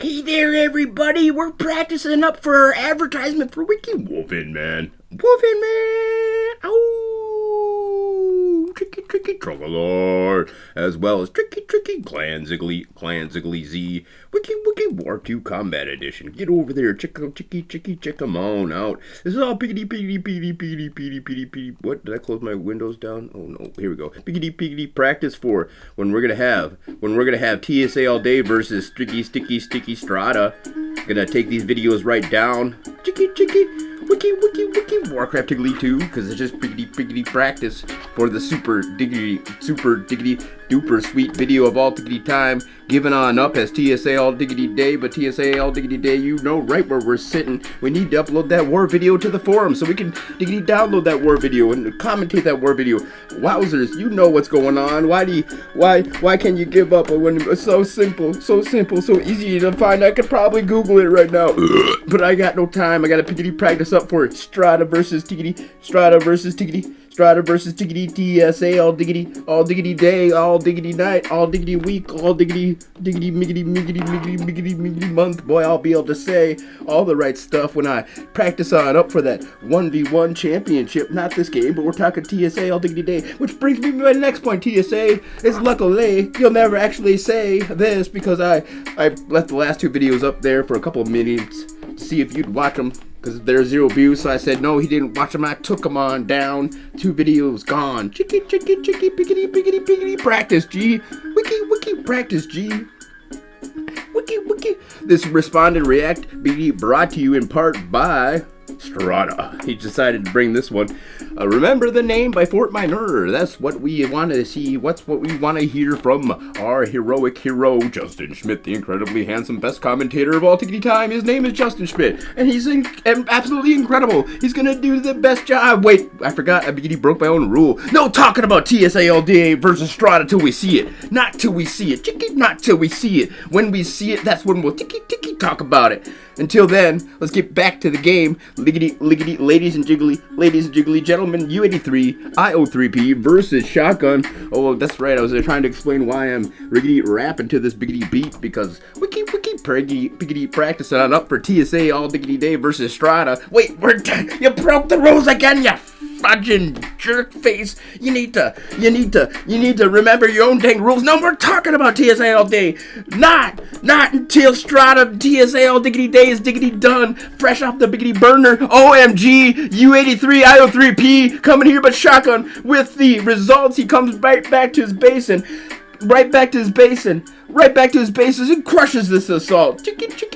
Hey there, everybody. We're practicing up for our advertisement for Wiki Wolfin Man. Wolfin Man! Oh! Tricky, tricky, troggalor. As well as Tricky, tricky, Clan Ziggly Z. Wiki, Wiki, War 2 Combat Edition. Get over there. Check 'em on out. This is all piggity, piggity, piggity, piggity, piggity, piggity, piggity. What? Did I close my windows down? Oh, no. Here we go. Piggity, piggity, practice for when we're gonna have TSA all day versus Sticky, Sticky Strata. Gonna take these videos right down. Wiki, Warcraft Tiggly 2, because it's just piggity practice for the super diggity duper sweet video of all diggity time, given on up as TSA all diggity day. But TSA all diggity day, you know right where we're sitting. We need to upload that war video to the forum so we can diggity download that war video and commentate that war video. Wowzers, you know what's going on. Why can't you give up when it's so simple, so easy to find? I could probably Google it right now, but I got no time. I gotta piggity practice up for Strata versus Tiggity, Strata versus Tiggity, TSA all diggity day, all diggity night, all diggity week, all diggity miggity month. Boy, I'll be able to say all the right stuff when I practice on up for that 1v1 championship. Not this game, but we're talking TSA all diggity day, which brings me to my next point. TSA is luckily, you'll never actually say this because I left the last two videos up there for a couple of minutes to see if you'd watch them, because there's 0 views, so I said no, he didn't watch them. I took them on down. 2 videos gone. Chicky, piggity, practice G. Wiki, practice G. Wiki. This respond and react be brought to you in part by Strata. He decided to bring this one. Remember the name by Fort Minor. That's what we want to see. What's what we want to hear from our heroic hero, Justin Schmidt, the incredibly handsome best commentator of all tickety time. His name is Justin Schmidt, and he's absolutely incredible. He's gonna do the best job. Wait, I forgot. I broke my own rule. No talking about TSA all day versus Strata till we see it. Not till we see it. Chicky, not till we see it. When we see it, that's when we'll ticky talk about it. Until then, let's get back to the game. Liggity, ladies and jiggly gentlemen, U83, IO3P versus Shotgun. Oh, that's right, I was trying to explain why I'm riggity rapping to this biggity beat, because wiki, piggity practicing on up for TSA all diggity day versus Strata. Wait, you broke the rules again, you fudging jerk face. You need to remember your own dang rules. No, we're talking about TSA all day. Not until Strata TSA all diggity day is diggity done. Fresh off the biggity burner. OMG, U83, IO3P coming here, but Shotgun with the results. He comes right back to his basin. Right back to his bases and crushes this assault. Chicky, wiki,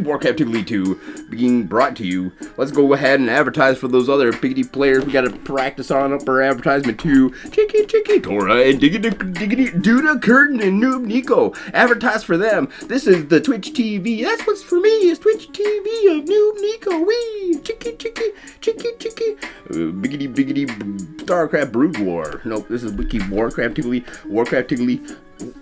Warcraft Tiggly 2 being brought to you. Let's go ahead and advertise for those other biggity players. We gotta practice on up our advertisement too. Chicky, Tora and Diggity, Duda, Curtin and Noob Nico. Advertise for them. This is the Twitch TV. That's what's for me, is Twitch TV of Noob Nico. Wee! Chicky. Biggity, Starcraft Brood War. Nope, this is Wiki Warcraft Tiggly.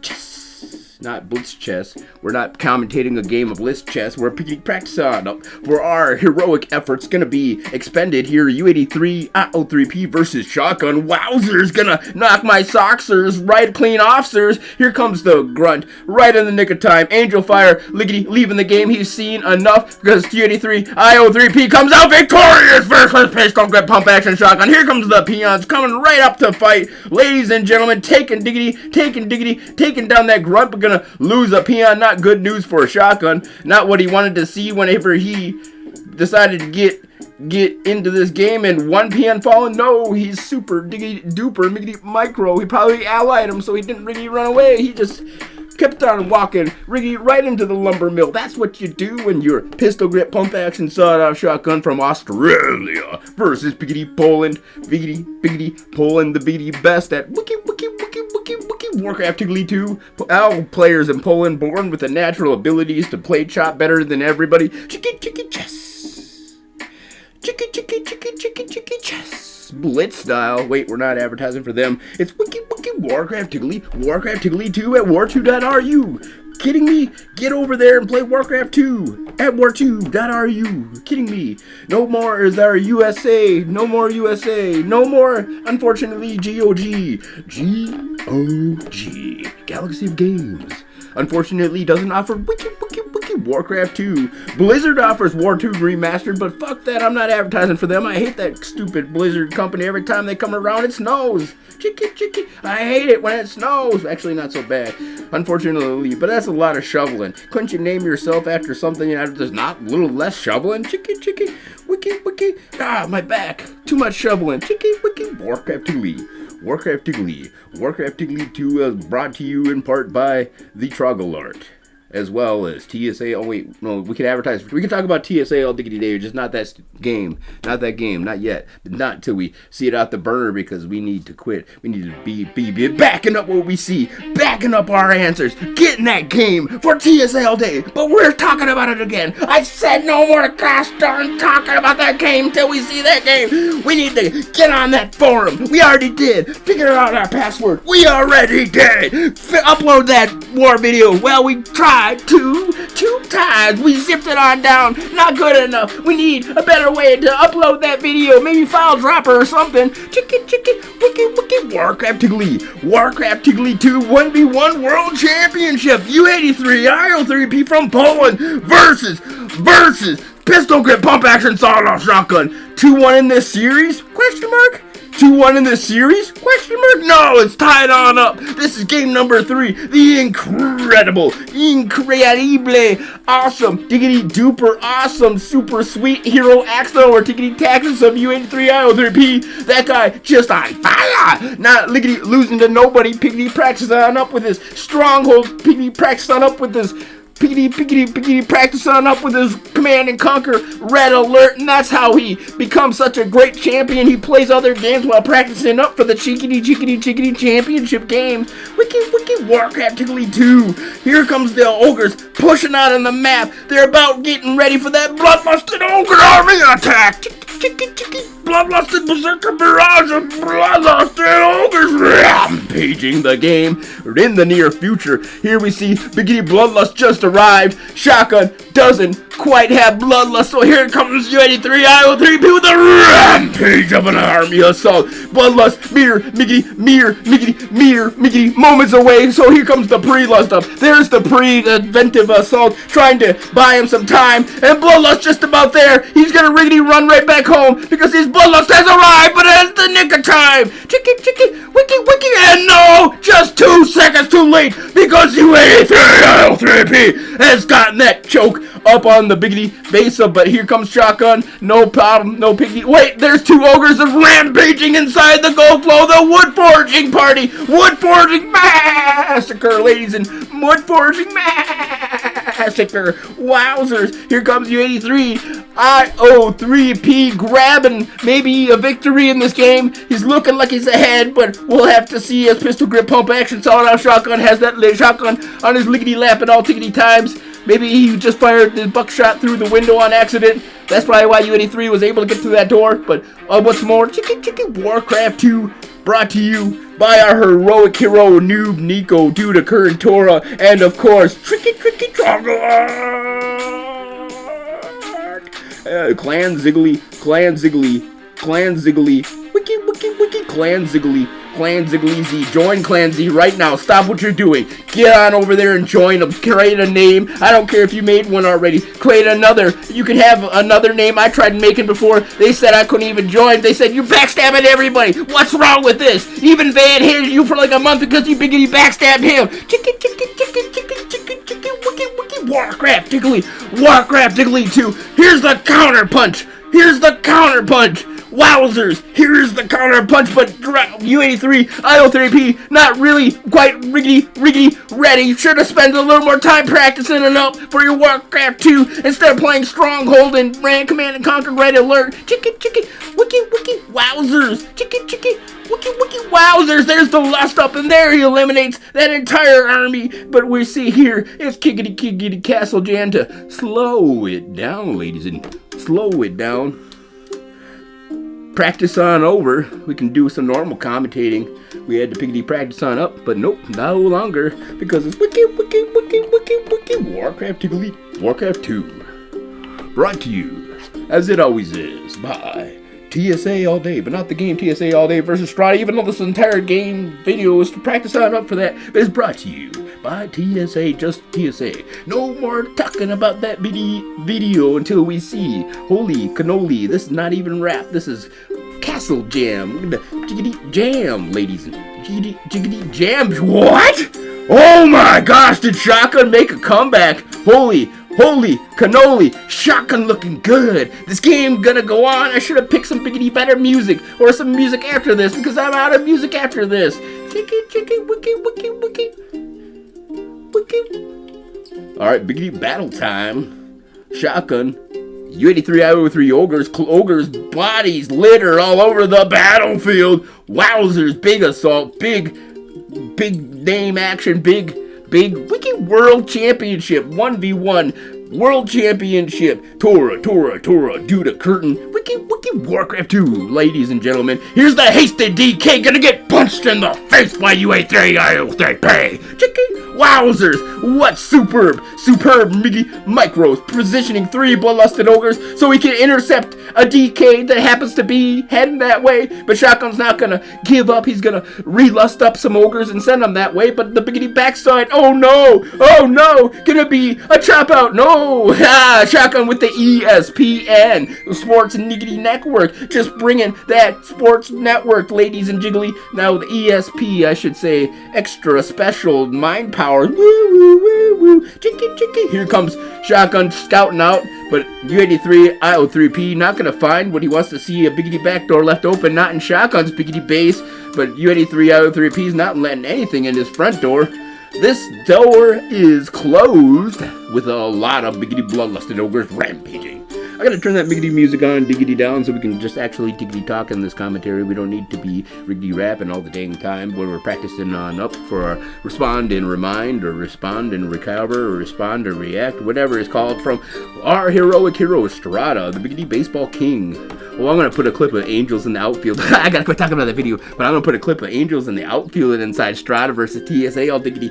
Chess, not Blitz Chess. We're not commentating a game of Blitz Chess. We're practicing on for our heroic efforts gonna be expended here. U83, IO3P versus Shotgun. Wowzers, gonna knock my socksers right clean offsers. Here comes the grunt, right in the nick of time. Angel Fire, Liggity, leaving the game. He's seen enough because U83, IO3P comes out victorious versus Pistol Grip Pump Action Shotgun. Here comes the peons coming right up to fight. Ladies and gentlemen, taking down that grunt, but gonna lose a peon. Not good news for a Shotgun. Not what he wanted to see whenever he decided to get into this game, and one peon fallen. No, he's super diggity duper miggity micro. He probably allied him, so he didn't really run away. He just kept on walking, right into the lumber mill. That's what you do when you're pistol grip pump action sawed-off shotgun from Australia versus biggity Poland. Biggity Poland, the biggity best at wiki Warcraft Tiggly 2. All players in Poland born with the natural abilities to play chop better than everybody. Chicky chess. Chicky chess. Blitz style. Wait, we're not advertising for them. It's wiki Warcraft Tiggly 2 at war2.ru. Kidding me? Get over there and play Warcraft 2 at war2.ru. Kidding me? No more is our USA. No more USA. No more, unfortunately, GOG. GOG. Galaxy of Games. Unfortunately, doesn't offer wiki wiki, Warcraft 2. Blizzard offers War 2 Remastered, but fuck that, I'm not advertising for them. I hate that stupid Blizzard company. Every time they come around, it snows. Chicky. I hate it when it snows. Actually, not so bad, unfortunately, but that's a lot of shoveling. Couldn't you name yourself after something that's not a little less shoveling? Chicky, wiki. Ah, my back. Too much shoveling. Chicky, wiki, Warcraft 2. Warcraft 2 is brought to you in part by the Troglart, as well as TSA. Oh wait, no, we can advertise. We can talk about TSA all diggity day, just not that game. Not that game, not yet. Not until we see it out the burner, because we need to quit. We need to be backing up what we see, backing up our answers, getting that game for TSA all day. But we're talking about it again. I said no more gosh darn talking about that game till we see that game. We need to get on that forum. We already did. Figure out our password. We already did. Upload that war video. Well, we tried two times. We zipped it on down. Not good enough. We need a better way to upload that video. Maybe file dropper or something. Chicky, wiki, Warcraft 2 1v1 World Championship. U83 IO3P from Poland versus pistol grip pump action sawed-off shotgun. 2-1 in this series? Question mark? 2-1 in this series? Question mark? No, it's tied on up. This is game number 3. The incredible, awesome, diggity duper, awesome, super sweet hero Axel or Tickety Taxis of U83 IO3P. That guy just on fire. Not lickety losing to nobody. Piggity practice on up with his stronghold. Piggity practice on up with his Piggity practice on up with his Command and Conquer Red Alert, and that's how he becomes such a great champion. He plays other games while practicing up for the chickity championship games. Wiki, Warcraft 2. Here comes the ogres pushing out on the map. They're about getting ready for that bloodlusted ogre army attack. Bloodlusted berserker barrage of bloodlusted ogres rampaging the game in the near future. Here we see Biggity Bloodlust just arrived. Shotgun doesn't quite have bloodlust, so here comes U83 IO3P with a rampage of an army assault. Bloodlust, Miggity, moments away, so here comes the pre-lust up. There's the pre-inventive assault, trying to buy him some time, and Bloodlust just about there. He's gonna riggedy run right back home, because his Bloodlust has arrived, but it's the nick of time. Chicky, wiki, and no, just 2 seconds too late, because U83 IO3P has gotten that choke up on the biggity base up, but here comes Shotgun. No problem, no piggy. Wait, there's 2 ogres of rampaging inside the gold flow, the wood forging party. Wood forging massacre, ladies, and wood forging massacre. Wowzers. Here comes U83 IO3P grabbing maybe a victory in this game. He's looking like he's ahead, but we'll have to see as pistol grip pump action sawed-off shotgun has that shotgun on his lickety lap at all tickety times. Maybe he just fired the buckshot through the window on accident. That's probably why U83 was able to get through that door. But what's more, Chicky Warcraft 2 brought to you by our heroic hero Noob Nico, Duda Current Torah, and of course Tricky Troglart. Clan Ziggly, wiki, Clan Ziggly, join Clan Z right now. Stop what you're doing. Get on over there and join them. Create a name. I don't care if you made one already. Create another. You can have another name. I tried making before. They said I couldn't even join. They said, you're backstabbing everybody. What's wrong with this? Even Van hated you for like a month because you biggity backstabbed him. Chicky, wiki, Warcraft Diggly 2. Here's the counter punch. Wowzers! Here's the counter punch, but U83 IO3P not really quite riggedy ready. Should have spent a little more time practicing it up for your Warcraft 2 instead of playing Stronghold and Command and Conquer Red Alert. Chicky, wiki, wowzers! Chicky, wiki, wowzers! There's the lust up, and there he eliminates that entire army. But we see here, it's Kiggity Castle Jan to slow it down, ladies, and slow it down. Practice on over. We can do some normal commentating. We had to piggity practice on up, but nope, no longer, because it's wiki, Warcraft 2. Brought to you, as it always is, by TSA All Day, but not the game TSA All Day versus Strata, even though this entire game video is to practice on up for that, but it's brought to you by TSA, just TSA. No more talking about that video until we see. Holy cannoli, this is not even rap, this is Castle Jam. Jiggity jam, ladies and jiggity jam. What? Oh my gosh, did Shotgun make a comeback? Holy cannoli, Shotgun looking good. This game gonna go on. I should have picked some biggity better music or some music after this because I'm out of music after this. Chicky, wiki. Alright, biggity battle time. Shotgun. U83 I03 ogres bodies litter all over the battlefield. Wowzers, big assault, big name action, big wiki world championship 1v1 world championship. Tora, do the curtain. Wiki Warcraft 2, ladies and gentlemen. Here's the hasted DK gonna get punched in the face by U83 I03P. Chicky wowzers, what superb Mickey micros positioning 3 bloodlusted ogres so he can intercept a DK that happens to be heading that way, but Shotgun's not gonna give up. He's gonna relust up some ogres and send them that way, but the biggity backside, oh no, gonna be a chop out, no, Shotgun with the ESPN, Sports Niggity Network, just bringing that sports network, ladies and jiggly, now the ESP, I should say, extra special mind power, woo, chicky, here comes Shotgun scouting out, but U83 I03P not gonna find what he wants to see, a biggity back door left open, not in Shotgun's biggity base, but U83 I03P is not letting anything in his front door. This door is closed with a lot of biggity bloodlusted ogres rampaging. I gotta turn that biggity music on, diggity down, so we can just actually diggity talk in this commentary. We don't need to be riggedy rapping all the dang time when we're practicing on up for our respond and remind, or respond and recover, or respond or react, whatever it's called, from our heroic hero, Strata, the biggity baseball king. Well, I'm gonna put a clip of Angels in the outfield. I gotta quit talking about that video, but I'm gonna put a clip of Angels in the outfield inside Strata versus TSA all diggity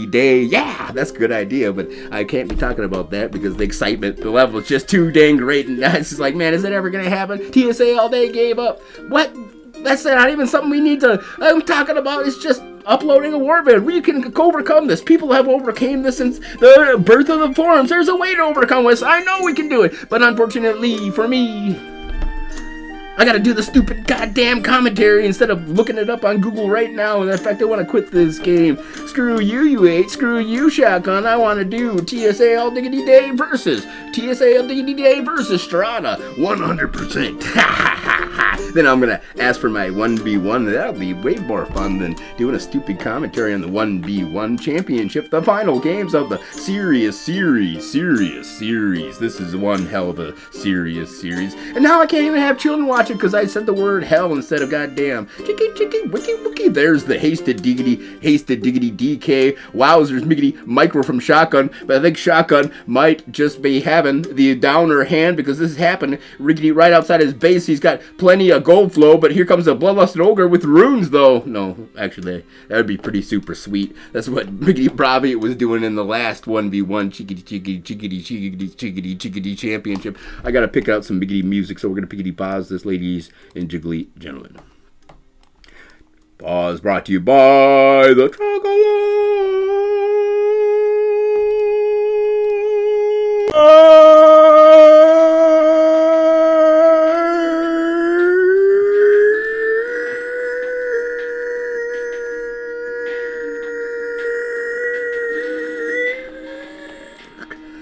day. Yeah, that's a good idea, but I can't be talking about that because the excitement, the level is just too dang great, and it's just like, man, is it ever gonna happen? TSA all day gave up. What? That's not even something we need to. I'm talking about. It's just uploading a warband. We can overcome this. People have overcame this since the birth of the forums. There's a way to overcome this. I know we can do it, but unfortunately for me, I gotta do the stupid goddamn commentary instead of looking it up on Google right now. And in fact, I want to quit this game. Screw you, U8. Screw you, Shotgun. I want to do TSA All Diggity Day versus Strata. 100%. Then I'm gonna ask for my 1v1. That'll be way more fun than doing a stupid commentary on the 1v1 championship, the final games of the serious series. This is one hell of a serious series. And now I can't even have children watch it because I said the word hell instead of goddamn. Chicky, wiki. There's the hasted diggity DK. Wowzers, miggity, micro from Shotgun. But I think Shotgun might just be having the downer hand because this is happening riggedy right outside his base. He's got plenty of gold flow, but here comes a bloodlusted ogre with runes, though. No, actually, that would be pretty super sweet. That's what Miggity Bravi was doing in the last 1v1 chickity championship. I gotta pick out some Miggity music, so we're gonna pickety pause this, ladies and jiggly gentlemen. Pause brought to you by the Chocolate.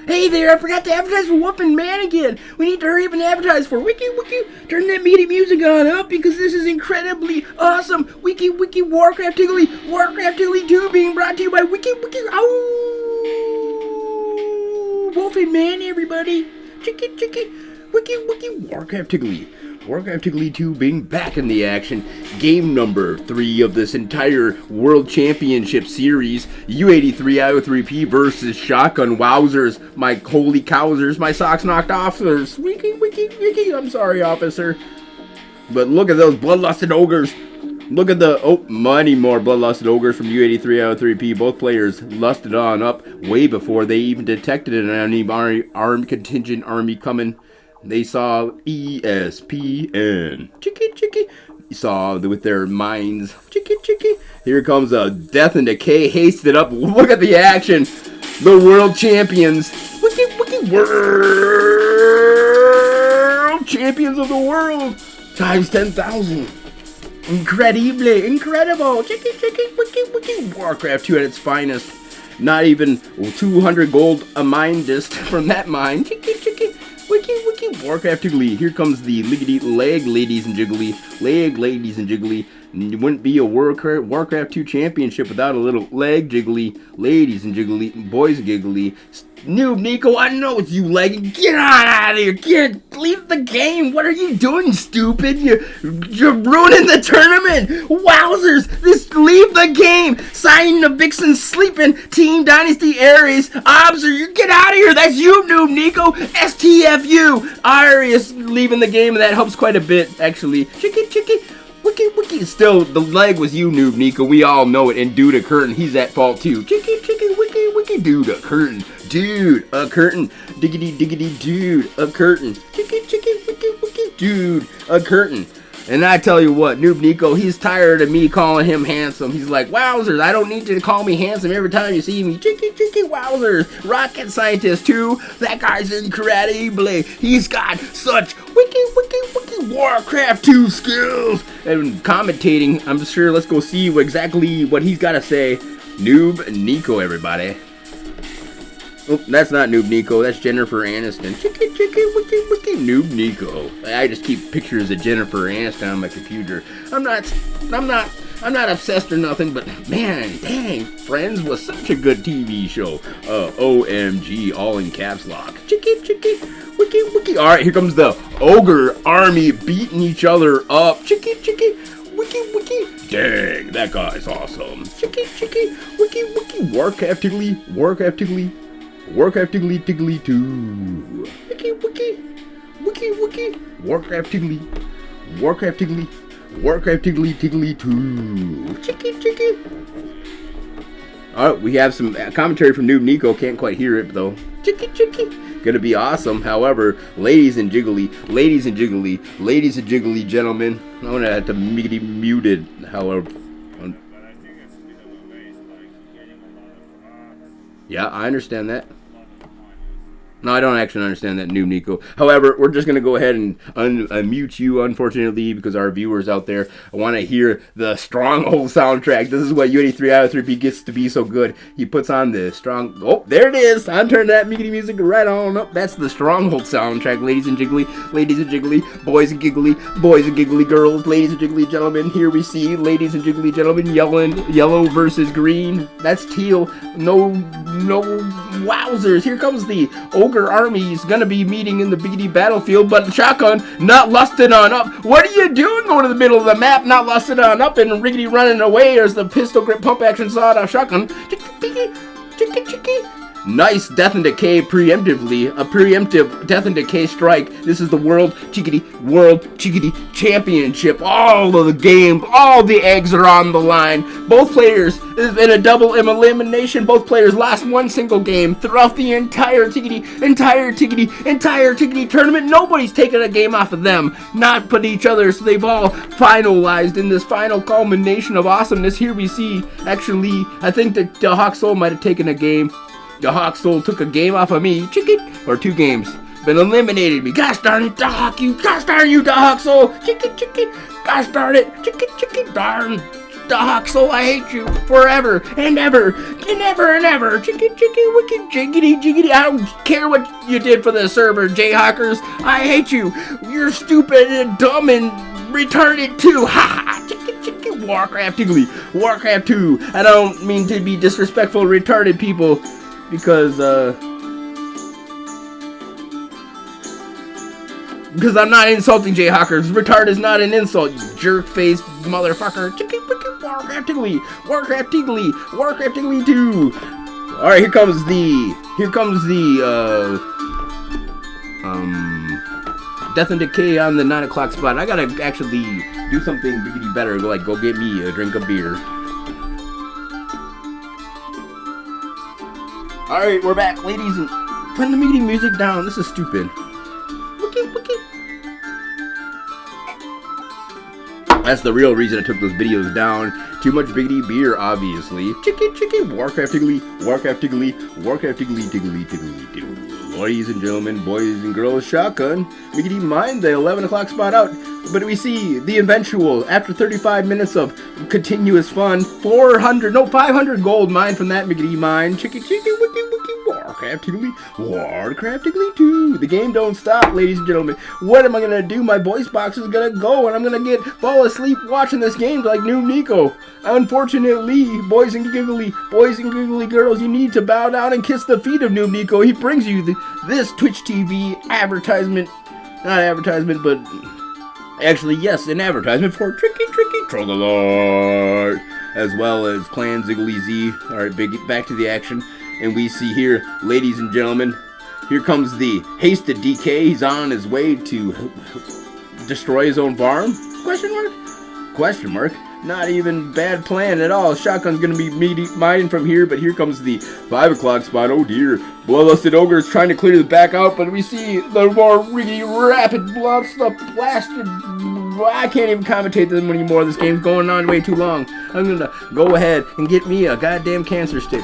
Hey there, I forgot to advertise for Whoopin' Man again. We need to hurry up and advertise for Wiki. Turn that meaty music on up because this is incredibly awesome. Wiki, Warcraft Tiggly 2 being brought to you by Wiki. Ow! Whoopin' Man, everybody. Wiki, Warcraft Tiggly. Warcraft Tiggly 2 being back in the action. Game number 3 of this entire World Championship Series. U83 I03P versus Shotgun. Wowzers. My holy cowsers. My socks knocked off. Wiki. I'm sorry, officer. But look at those bloodlusted ogres. Look at the, many more bloodlusted ogres from U83 I03P. Both players lusted on up way before they even detected an enemy armed contingent army coming. They saw ESPN. Chicky. Saw with their minds. Chicky. Here comes a Death and Decay, hasted up. Look at the action. The world champions. World champions of the world. Times 10,000. Incredible. Warcraft 2 at its finest. Not even 200 gold a mindest from that mine. Warcraft 2 lead. Here comes the liggity leg, ladies and jiggly. Leg, ladies and jiggly. It wouldn't be a Warcraft 2 championship without a little leg jiggly, ladies and jiggly, boys giggly. Noob Nico, I know it's you, leg. Get on out of here. Leave the game. What are you doing, stupid? You're ruining the tournament. Wowzers. Leave the game. Sign the Vixen sleeping. Team Dynasty Aries. Obser, you get out of here. That's you, Noob Nico. STFU. Arius leaving the game, and that helps quite a bit, actually. Wiki. Still, the leg was you, Noob Nico. We all know it. And Dude a Curtain, he's at fault too. Wiki, Dude a Curtain. Dude a Curtain. Diggity, dude a curtain. Wiki, dude a curtain. And I tell you what, Noob Nico, he's tired of me calling him handsome. He's like, wowzers, I don't need you to call me handsome every time you see me. Wowzers. Rocket Scientist 2, that guy's incredible. He's got such wiki Warcraft 2 skills. And commentating, I'm sure, let's go see exactly what he's got to say. Noob Nico, everybody. Oh, that's not Noob Nico. That's Jennifer Aniston. Wiki, Noob Nico. I just keep pictures of Jennifer Aniston on my computer. I'm not obsessed or nothing, but man, dang, Friends was such a good TV show. OMG, all in caps lock. Wiki. All right, here comes the ogre army beating each other up. Wiki. Dang, that guy's awesome. Wiki. Warcraft Tiggly. Warcraft Tiggly 2. Wiki. Warcraft Tiggly 2. Alright, we have some commentary from Noob Nico. Can't quite hear it though. Gonna be awesome. However, ladies and jiggly gentlemen, I'm gonna have to be muted. However, yeah, I understand that. No, I don't actually understand that, Noob Nico. However, we're just going to go ahead and unmute you, unfortunately, because our viewers out there want to hear the Stronghold soundtrack. This is what Unity 3 out of 3 gets to be so good. He puts on the strong... Oh, there it is. I'm turning that Miggity music right on up. That's the Stronghold soundtrack, ladies and jiggly, boys and giggly girls, ladies and jiggly gentlemen. Here we see ladies and jiggly gentlemen yellow versus green. That's teal. No wowzers. Here comes the ogre army. Is gonna be meeting in the biggity battlefield, but shotgun not lusted on up. What are you doing going to the middle of the map, not lusted on up and riggedy running away? There's the pistol grip pump action sawed off shotgun. Nice Death and Decay preemptively. A preemptive Death and Decay strike. This is the World Chickadee Championship. All of the game, all the eggs are on the line. Both players in a double elimination. Both players lost one single game throughout the entire Chickadee tournament. Nobody's taken a game off of them, not but each other. So they've all finalized in this final culmination of awesomeness. Here we see, actually, I think that the Hawk Soul might have taken a game. The Hawk Soul took a game off of me, or 2 games. Been eliminated me. Gosh darn it, the Hawk, gosh darn you, the Hawk Soul. Gosh darn it, darn the Hawk Soul. I hate you forever and ever and ever and ever. Wicked jiggity. I don't care what you did for the server, Jayhawkers. I hate you. You're stupid and dumb and retarded too. Ha ha. Warcraft 2. I don't mean to be disrespectful to retarded people. Because I'm not insulting Jayhawkers. Retard is not an insult, you jerk face motherfucker. Warcraft 2. Alright, here comes the Death and Decay on the 9 o'clock spot. I gotta actually do something biggity better, like go get me a drink of beer. Alright, we're back, ladies, and turn the meeting music down. This is stupid. I That's the real reason I took those videos down. Too much Biggity beer, obviously. Chicky, Warcraft Tiggly, Warcraft Tiggly, Warcraft Tiggly, Tiggly, Tiggly, Tiggly. Ladies and gentlemen, boys and girls, Shotgun, Biggity mined the 11 o'clock spot out. But we see the eventual, after 35 minutes of continuous fun, 500 gold mined from that Biggity mine. Chicky, wiki, Warcraft Tiggly, Warcraft Tiggly 2. The game don't stop, ladies and gentlemen. What am I gonna do? My voice box is gonna go, and I'm gonna fall asleep watching this game like Noob Nico. Unfortunately, boys and giggly girls, you need to bow down and kiss the feet of Noob Nico. He brings you this Twitch TV advertisement. Not advertisement, but actually, yes, an advertisement for Tricky Trogalart, as well as Clan Ziggly Z. Alright, back to the action. And we see here, ladies and gentlemen, here comes the hasted DK. He's on his way to destroy his own farm? Question mark? Not even bad plan at all. Shotgun's gonna be mining from here, but here comes the 5 o'clock spot. Oh dear. Bloodlusted Ogre is trying to clear the back out, but we see the more really rapid blasted. I can't even commentate this anymore. This game's going on way too long. I'm gonna go ahead and get me a goddamn cancer stick.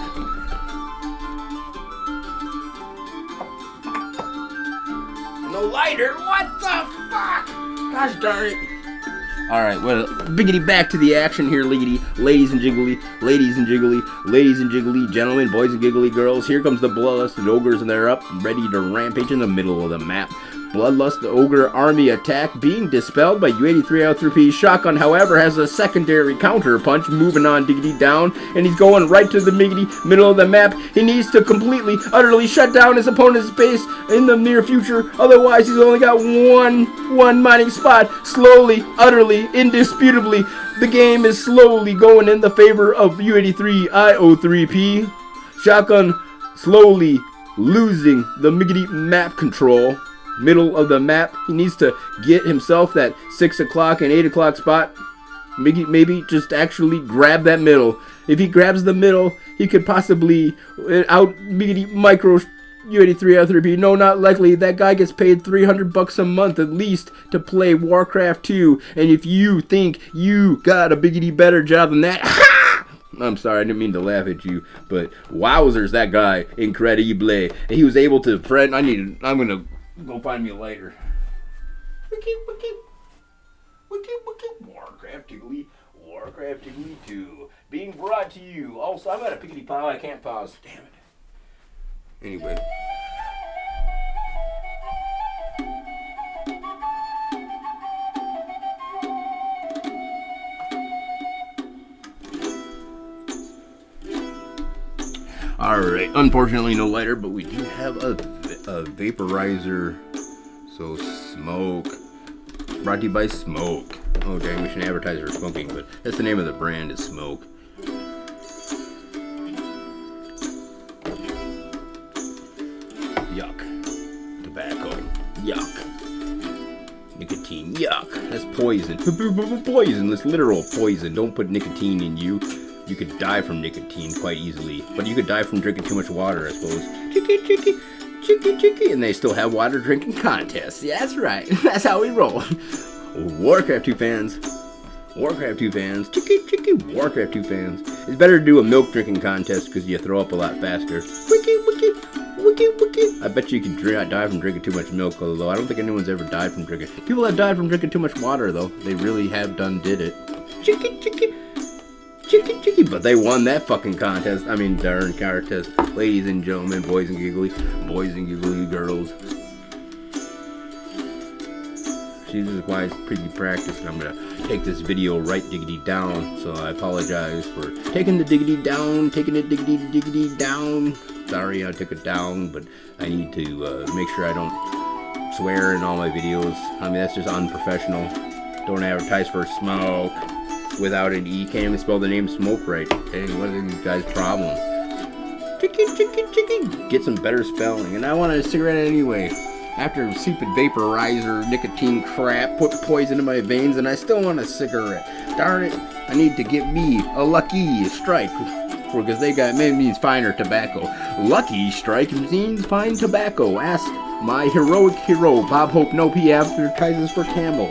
No lighter? What the fuck? Gosh darn it. Alright, well, biggity back to the action here, ladies and jiggly, gentlemen, boys and giggly girls. Here comes the Bloodlusted Ogres, and they're up, ready to rampage in the middle of the map. Bloodlust Ogre army attack being dispelled by U83L3P. Shotgun, however, has a secondary counter punch, moving on diggity down, and he's going right to the middle of the map. He needs to completely, utterly shut down his opponent's base in the near future. Otherwise, he's only got one mining spot. Slowly, utterly, indisputably, the game is slowly going in the favor of U83IO3P. Shotgun slowly losing the map control. Middle of the map. He needs to get himself that 6 o'clock and 8 o'clock spot. Maybe just actually grab that middle. If he grabs the middle, he could possibly out micro U83L3P. No, not likely. That guy gets paid $300 a month at least to play Warcraft 2. And if you think you got a biggity better job than that, I'm sorry, I didn't mean to laugh at you, but wowzers, that guy, incredible. He was able to friend. I'm gonna go find me a lighter. Wiki, Warcraft Tiggly 2. Being brought to you. Also, I'm at a pickety pile. I can't pause. Damn it. Anyway. Alright, unfortunately no lighter, but we do have a vaporizer. So smoke. Brought to you by Smoke. Oh dang, we shouldn't advertise for smoking, but that's the name of the brand, is Smoke. Yuck. Tobacco. Yuck. Nicotine. Yuck. That's poison. Poison. That's literal poison. Don't put nicotine in you. You could die from nicotine quite easily. But you could die from drinking too much water, I suppose. Chicky. And they still have water drinking contests. Yeah, that's right. That's how we roll. Warcraft 2 fans. Chicky. Warcraft 2 fans. It's better to do a milk drinking contest because you throw up a lot faster. Wiki. I bet you can die from drinking too much milk, although I don't think anyone's ever died from drinking. People have died from drinking too much water, though. They really have did it. Chicky. But they won that fucking contest. I mean, darn contest. Ladies and gentlemen, boys and giggly girls. This is why it's pretty practice, and I'm gonna take this video right diggity down. So I apologize for taking it diggity down. Sorry, I took it down, but I need to make sure I don't swear in all my videos. I mean, that's just unprofessional. Don't advertise for Smoke without an E. Can't even spell the name Smoke right. Dang, what are these guys' problems? Chicky. Get some better spelling. And I want a cigarette anyway. After stupid vaporizer, nicotine crap, put poison in my veins, and I still want a cigarette. Darn it, I need to get me a Lucky Strike, because they got, means finer tobacco. Lucky Strike means fine tobacco. Ask my heroic hero, Bob Hope. No, he advertises for Camel.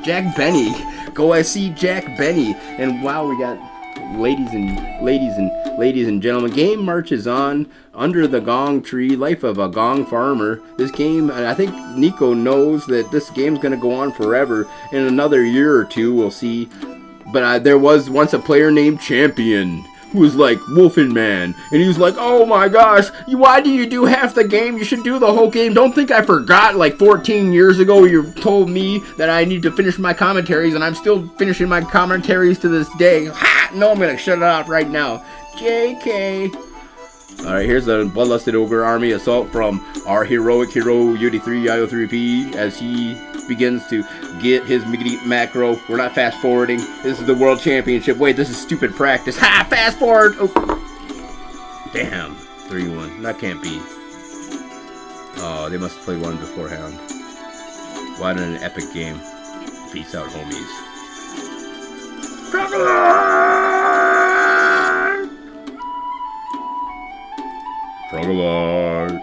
Jack Benny. Go see Jack Benny. And wow, we got ladies and gentlemen. Game marches on under the gong tree. Life of a gong farmer. This game, and I think Nico knows that this game's gonna go on forever. In another year or two, we'll see. But there was once a player named Champion who was like Wolfen Man, and he was like, oh my gosh, why do you do half the game? You should do the whole game. Don't think I forgot like 14 years ago you told me that I need to finish my commentaries, and I'm still finishing my commentaries to this day. Ha! No, I'm gonna shut it off right now. JK. Alright, here's the Bloodlusted Ogre Army Assault from our heroic hero UD3 IO3P as he begins to get his macro. We're not fast forwarding. This is the World Championship. Wait, this is stupid practice. Ha! Fast forward! Oh. Damn. 3-1. That can't be. Oh, they must play one beforehand. What an epic game. Peace out, homies. Frogolard!